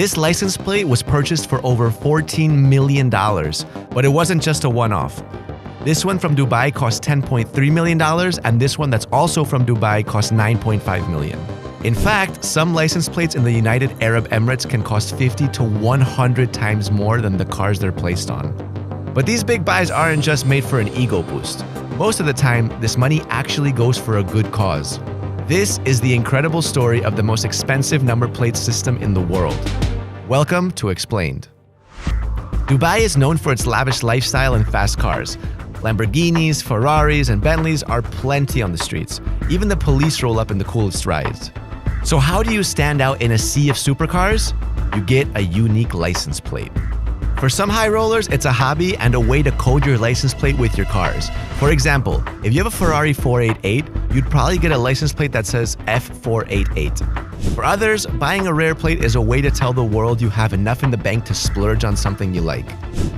This license plate was purchased for over $14 million, but it wasn't just a one-off. This one from Dubai cost $10.3 million, and this one that's also from Dubai cost $9.5 million. In fact, some license plates in the United Arab Emirates can cost 50 to 100 times more than the cars they're placed on. But these big buys aren't just made for an ego boost. Most of the time, this money actually goes for a good cause. This is the incredible story of the most expensive number plate system in the world. Welcome to Explained. Dubai is known for its lavish lifestyle and fast cars. Lamborghinis, Ferraris, and Bentleys are plenty on the streets. Even the police roll up in the coolest rides. So how do you stand out in a sea of supercars? You get a unique license plate. For some high rollers, it's a hobby and a way to code your license plate with your cars. For example, if you have a Ferrari 488, you'd probably get a license plate that says F488. For others, buying a rare plate is a way to tell the world you have enough in the bank to splurge on something you like.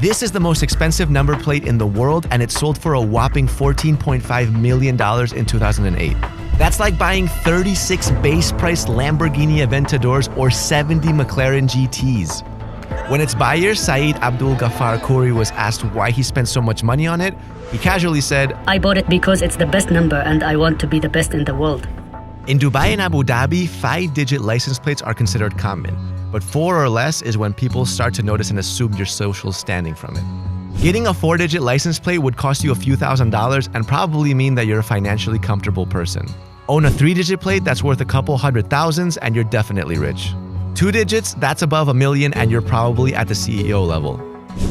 This is the most expensive number plate in the world, and it sold for a whopping $14.5 million in 2008. That's like buying 36 base-priced Lamborghini Aventadors or 70 McLaren GTs. When its buyer, Saeed Abdul Ghaffar Khoury, was asked why he spent so much money on it, he casually said, "I bought it because it's the best number and I want to be the best in the world." In Dubai and Abu Dhabi, 5-digit license plates are considered common, but 4 or less is when people start to notice and assume your social standing from it. Getting a 4-digit license plate would cost you a few $1,000s and probably mean that you're a financially comfortable person. Own a 3-digit plate that's worth a couple $100,000s and you're definitely rich. 2 digits, that's above $1 million and you're probably at the CEO level.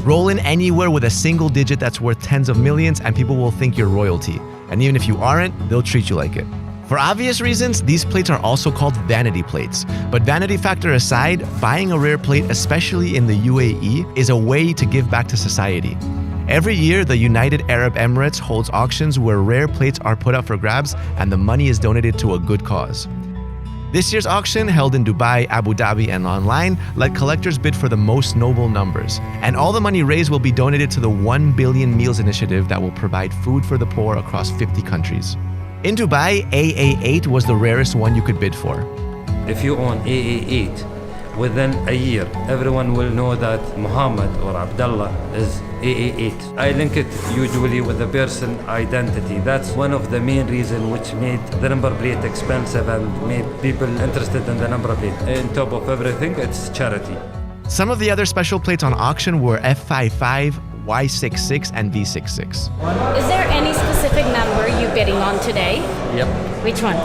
Roll in anywhere with a single digit that's worth tens of millions and people will think you're royalty. And even if you aren't, they'll treat you like it. For obvious reasons, these plates are also called vanity plates. But vanity factor aside, buying a rare plate, especially in the UAE, is a way to give back to society. Every year, the United Arab Emirates holds auctions where rare plates are put up for grabs and the money is donated to a good cause. This year's auction, held in Dubai, Abu Dhabi, and online, let collectors bid for the most noble numbers. And all the money raised will be donated to the 1 Billion Meals Initiative that will provide food for the poor across 50 countries. In Dubai, AA8 was the rarest one you could bid for. If you own AA8, within a year, everyone will know that Muhammad or Abdullah is AA8. I link it usually with the person identity. That's one of the main reasons which made the number plate expensive and made people interested in the number plate. On top of everything, it's charity. Some of the other special plates on auction were F55, Y66, and V66. Is there any specific number you're bidding on today? Yep. Which one?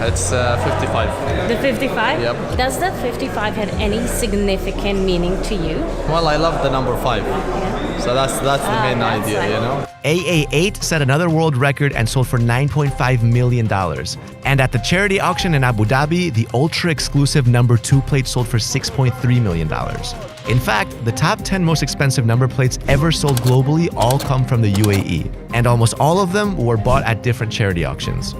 It's 55. The 55? Yep. Does the 55 have any significant meaning to you? Well, I love the number 5. So that's the main that's idea, right. you know? AA8 set another world record and sold for $9.5 million. And at the charity auction in Abu Dhabi, the ultra-exclusive number 2 plate sold for $6.3 million. In fact, the top 10 most expensive number plates ever sold globally all come from the UAE, and almost all of them were bought at different charity auctions.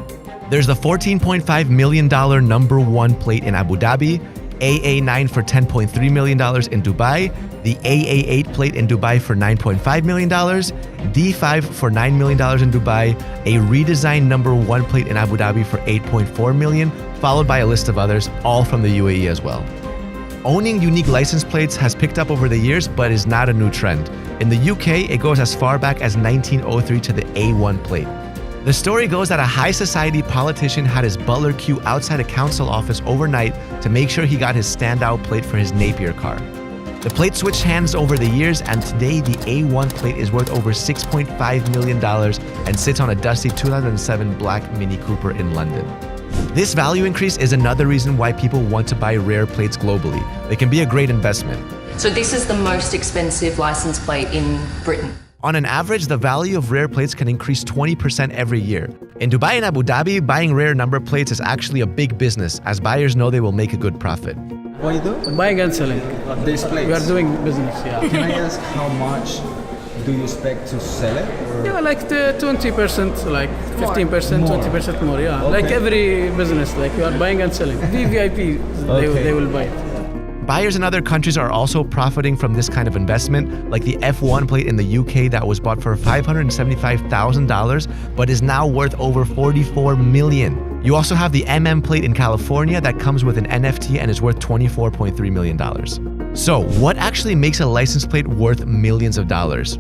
There's the $14.5 million number 1 plate in Abu Dhabi, AA9 for $10.3 million in Dubai, the AA8 plate in Dubai for $9.5 million, D5 for $9 million in Dubai, a redesigned number 1 plate in Abu Dhabi for $8.4 million, followed by a list of others, all from the UAE as well. Owning unique license plates has picked up over the years, but is not a new trend. In the UK, it goes as far back as 1903 to the A1 plate. The story goes that a high society politician had his butler queue outside a council office overnight to make sure he got his standout plate for his Napier car. The plate switched hands over the years, and today the A1 plate is worth over $6.5 million and sits on a dusty 2007 black Mini Cooper in London. This value increase is another reason why people want to buy rare plates globally. They can be a great investment. So this is the most expensive license plate in Britain. On an average, the value of rare plates can increase 20% every year. In Dubai and Abu Dhabi, buying rare number plates is actually a big business, as buyers know they will make a good profit. What do you do? Buying and selling. These plates. We are doing business, yeah. Can I ask how much do you expect to sell it? Or? Yeah, like the 20%, like 15%, More. 20% more, yeah. Okay. Like every business, like you are buying and selling. VVIP, they will buy it. Buyers in other countries are also profiting from this kind of investment, like the F1 plate in the UK that was bought for $575,000 but is now worth over $44 million. You also have the MM plate in California that comes with an NFT and is worth $24.3 million. So, what actually makes a license plate worth millions of dollars?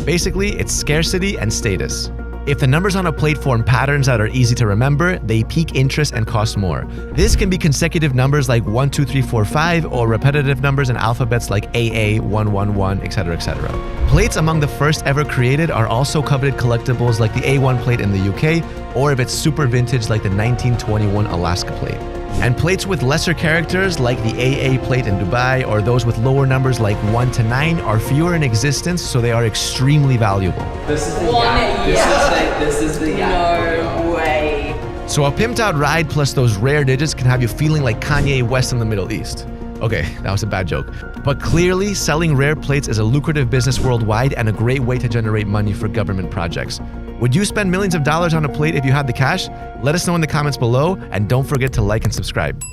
Basically, it's scarcity and status. If the numbers on a plate form patterns that are easy to remember, they pique interest and cost more. This can be consecutive numbers like 1, 2, 3, 4, 5, or repetitive numbers in alphabets like AA, 1, 1, 1, etc., etc. Plates among the first ever created are also coveted collectibles like the A1 plate in the UK, or if it's super vintage like the 1921 Alaska plate. And plates with lesser characters like the AA plate in Dubai, or those with lower numbers like 1 to 9 are fewer in existence, so they are extremely valuable. This is the This is the No way. So a pimped out ride plus those rare digits can have you feeling like Kanye West in the Middle East. Okay, that was a bad joke. But clearly, selling rare plates is a lucrative business worldwide and a great way to generate money for government projects. Would you spend millions of dollars on a plate if you had the cash? Let us know in the comments below, and don't forget to like and subscribe.